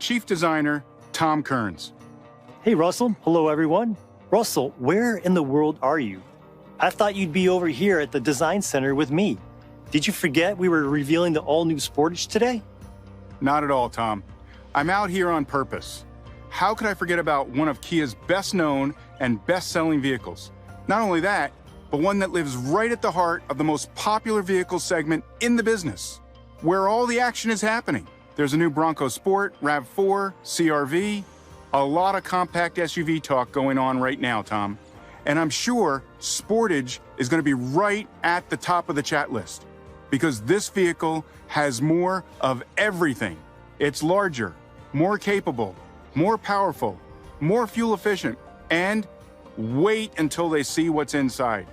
Chief Designer, Tom Kearns. Hey, Russell. Hello, everyone. Russell, where in the world are you? I thought you'd be over here at the Design Center with me. Did you forget we were revealing the all-new Sportage today? Not at all, Tom. I'm out here on purpose. How could I forget about one of Kia's best-known and best-selling vehicles? Not only that, but one that lives right at the heart of the most popular vehicle segment in the business, where all the action is happening. There's a new Bronco Sport, RAV4, CR-V, a lot of compact SUV talk going on right now, Tom. And I'm sure Sportage is going to be right at the top of the chat list, because this vehicle has more of everything. It's larger, more capable, more powerful, more fuel efficient, and wait until they see what's inside.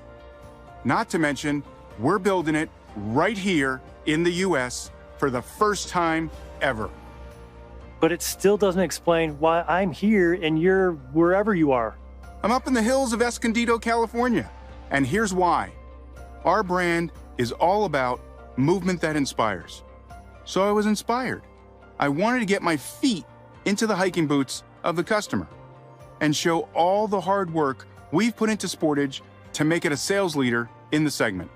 Not to mention, we're building it right here in the US for the first time ever. But it still doesn't explain why I'm here and you're wherever you are. I'm up in the hills of Escondido, California. And here's why. Our brand is all about movement that inspires. So I was inspired. I wanted to get my feet into the hiking boots of the customer and show all the hard work we've put into Sportage to make it a sales leader in the segment.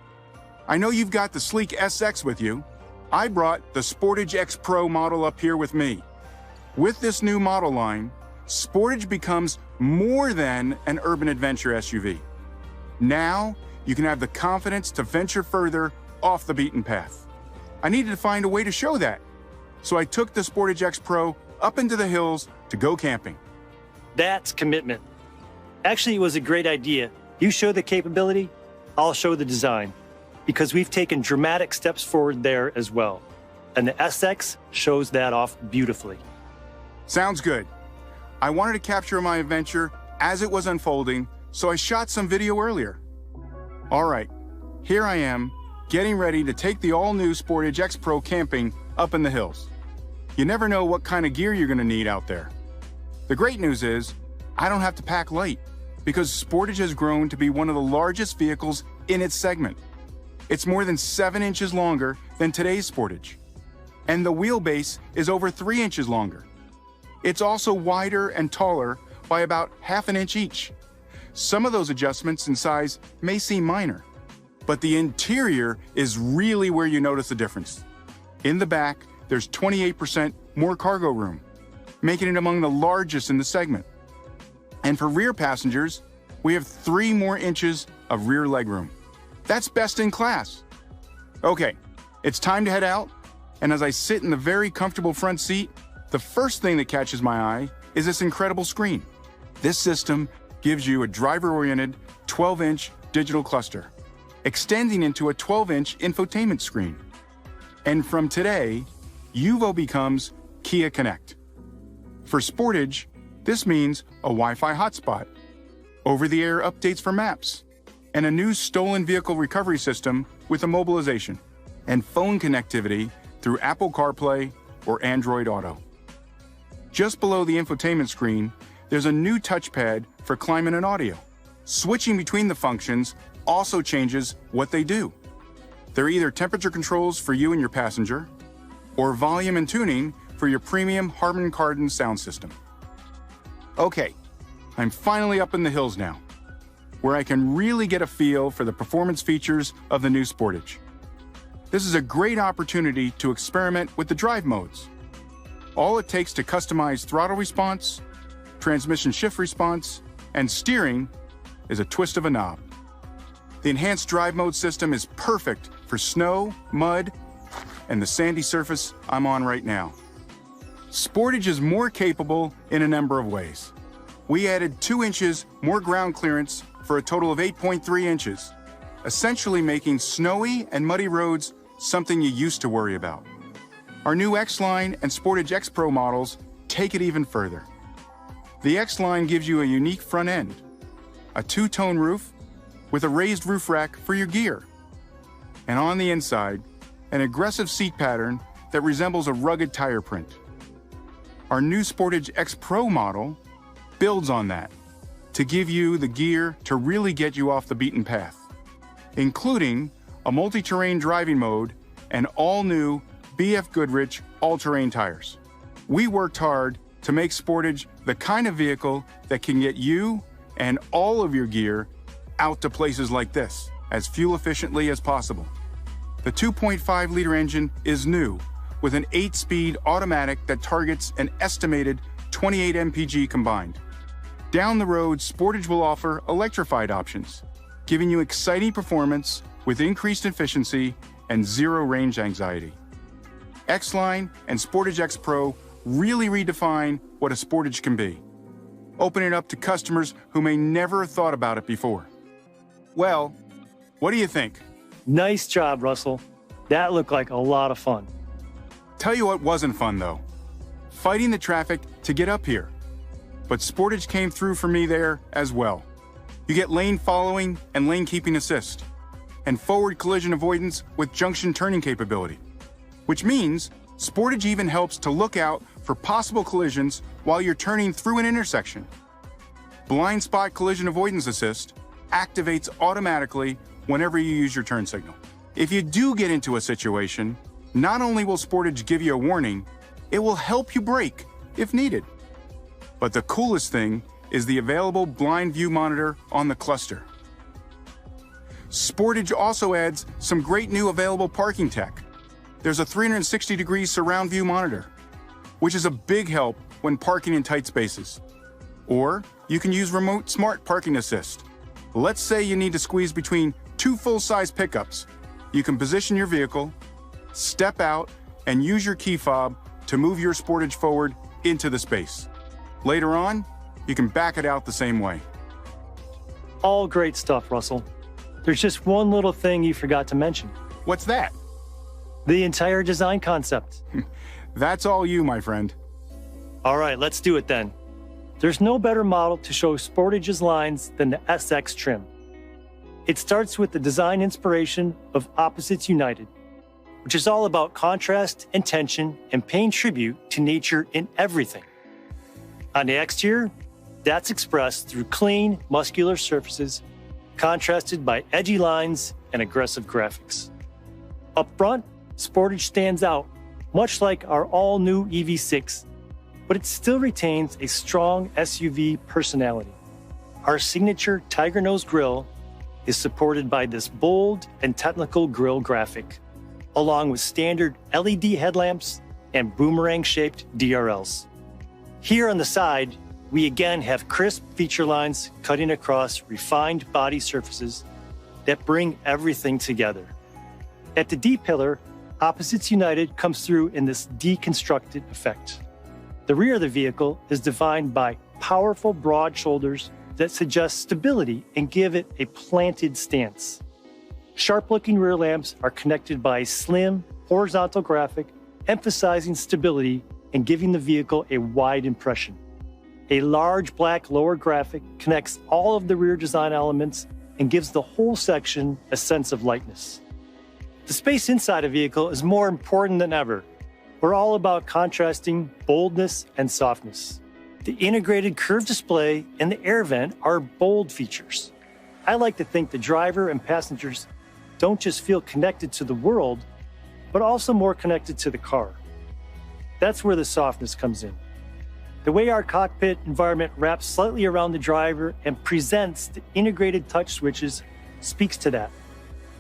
I know you've got the sleek SX with you. I brought the Sportage X Pro model up here with me. With this new model line, Sportage becomes more than an urban adventure SUV. Now, you can have the confidence to venture further off the beaten path. I needed to find a way to show that, so I took the Sportage X Pro up into the hills to go camping. That's commitment. Actually, it was a great idea. You show the capability, I'll show the design, because we've taken dramatic steps forward there as well. And the SX shows that off beautifully. Sounds good. I wanted to capture my adventure as it was unfolding, so I shot some video earlier. All right, here I am, getting ready to take the all-new Sportage X Pro camping up in the hills. You never know what kind of gear you're going to need out there. The great news is, I don't have to pack light, because Sportage has grown to be one of the largest vehicles in its segment. It's more than 7 inches longer than today's Sportage, and the wheelbase is over 3 inches longer. It's also wider and taller by about ½ an inch each. Some of those adjustments in size may seem minor, but the interior is really where you notice the difference. In the back, there's 28% more cargo room, making it among the largest in the segment. And for rear passengers, we have 3 more inches of rear legroom. That's best in class. Okay, it's time to head out, and as I sit in the very comfortable front seat, the first thing that catches my eye is this incredible screen. This system gives you a driver-oriented 12-inch digital cluster, extending into a 12-inch infotainment screen. And from today, UVO becomes Kia Connect. For Sportage, this means a Wi-Fi hotspot, over-the-air updates for maps, and a new stolen vehicle recovery system with immobilization, and phone connectivity through Apple CarPlay or Android Auto. Just below the infotainment screen, there's a new touchpad for climate and audio. Switching between the functions also changes what they do. They're either temperature controls for you and your passenger, or volume and tuning for your premium Harman Kardon sound system. Okay, I'm finally up in the hills now, where I can really get a feel for the performance features of the new Sportage. This is a great opportunity to experiment with the drive modes. All it takes to customize throttle response, transmission shift response, and steering is a twist of a knob. The enhanced drive mode system is perfect for snow, mud, and the sandy surface I'm on right now. Sportage is more capable in a number of ways. We added 2 inches more ground clearance for a total of 8.3 inches, essentially making snowy and muddy roads something you used to worry about. Our new X-Line and Sportage X Pro models take it even further. The X-Line gives you a unique front end, a 2-tone roof with a raised roof rack for your gear, and on the inside, an aggressive seat pattern that resembles a rugged tire print. Our new Sportage X Pro model builds on that to give you the gear to really get you off the beaten path, including a multi-terrain driving mode and all-new BF Goodrich all-terrain tires. We worked hard to make Sportage the kind of vehicle that can get you and all of your gear out to places like this as fuel efficiently as possible. The 2.5-liter engine is new, with an 8-speed automatic that targets an estimated 28 mpg combined. Down the road, Sportage will offer electrified options, giving you exciting performance with increased efficiency and zero range anxiety. X-Line and Sportage X Pro really redefine what a Sportage can be, opening it up to customers who may never have thought about it before. Well, what do you think? Nice job, Russell. That looked like a lot of fun. Tell you what wasn't fun, though. Fighting the traffic to get up here. But Sportage came through for me there as well. You get lane following and lane keeping assist, and forward collision avoidance with junction turning capability, which means Sportage even helps to look out for possible collisions while you're turning through an intersection. Blind spot collision avoidance assist activates automatically whenever you use your turn signal. If you do get into a situation, not only will Sportage give you a warning, it will help you brake if needed. But the coolest thing is the available blind view monitor on the cluster. Sportage also adds some great new available parking tech. There's a 360-degree surround view monitor, which is a big help when parking in tight spaces. Or you can use remote smart parking assist. Let's say you need to squeeze between two full-size pickups. You can position your vehicle, step out, and use your key fob to move your Sportage forward into the space. Later on, you can back it out the same way. All great stuff, Russell. There's just one little thing you forgot to mention. What's that? The entire design concept. That's all you, my friend. All right, let's do it then. There's no better model to show Sportage's lines than the SX trim. It starts with the design inspiration of Opposites United, which is all about contrast and tension and paying tribute to nature in everything. On the exterior, that's expressed through clean, muscular surfaces, contrasted by edgy lines and aggressive graphics. Up front, Sportage stands out, much like our all-new EV6, but it still retains a strong SUV personality. Our signature Tiger Nose grille is supported by this bold and technical grille graphic, along with standard LED headlamps and boomerang-shaped DRLs. Here on the side, we again have crisp feature lines cutting across refined body surfaces that bring everything together. At the D-pillar, Opposites United comes through in this deconstructed effect. The rear of the vehicle is defined by powerful broad shoulders that suggest stability and give it a planted stance. Sharp-looking rear lamps are connected by a slim, horizontal graphic, emphasizing stability and giving the vehicle a wide impression. A large black lower graphic connects all of the rear design elements and gives the whole section a sense of lightness. The space inside a vehicle is more important than ever. We're all about contrasting boldness and softness. The integrated curved display and the air vent are bold features. I like to think the driver and passengers don't just feel connected to the world, but also more connected to the car. That's where the softness comes in. The way our cockpit environment wraps slightly around the driver and presents the integrated touch switches speaks to that.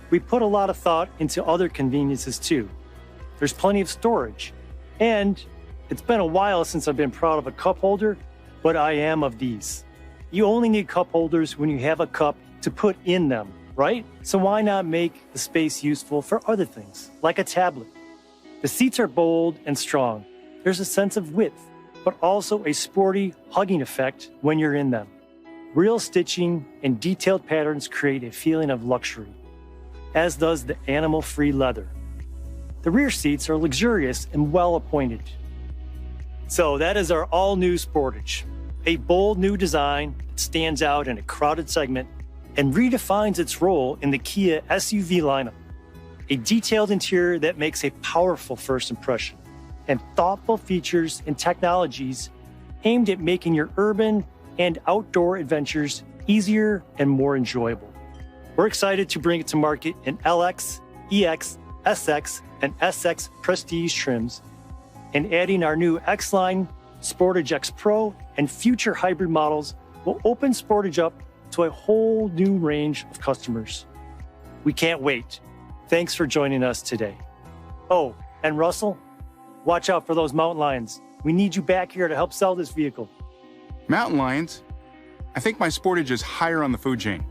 We put a lot of thought into other conveniences too. There's plenty of storage. And it's been a while since I've been proud of a cup holder, but I am of these. You only need cup holders when you have a cup to put in them, right? So why not make the space useful for other things, like a tablet? The seats are bold and strong. There's a sense of width, but also a sporty hugging effect when you're in them. Real stitching and detailed patterns create a feeling of luxury, as does the animal-free leather. The rear seats are luxurious and well-appointed. So that is our all-new Sportage, a bold new design that stands out in a crowded segment and redefines its role in the Kia SUV lineup. A detailed interior that makes a powerful first impression, and thoughtful features and technologies aimed at making your urban and outdoor adventures easier and more enjoyable. We're excited to bring it to market in LX, EX, SX, and SX Prestige trims, and adding our new X-Line, Sportage X Pro, and future hybrid models will open Sportage up to a whole new range of customers. We can't wait. Thanks for joining us today. Oh, and Russell, watch out for those mountain lions. We need you back here to help sell this vehicle. Mountain lions? I think my Sportage is higher on the food chain.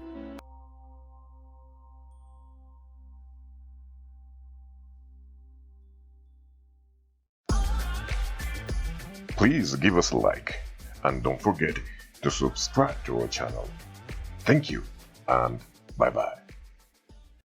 Please give us a like and don't forget to subscribe to our channel. Thank you and bye-bye.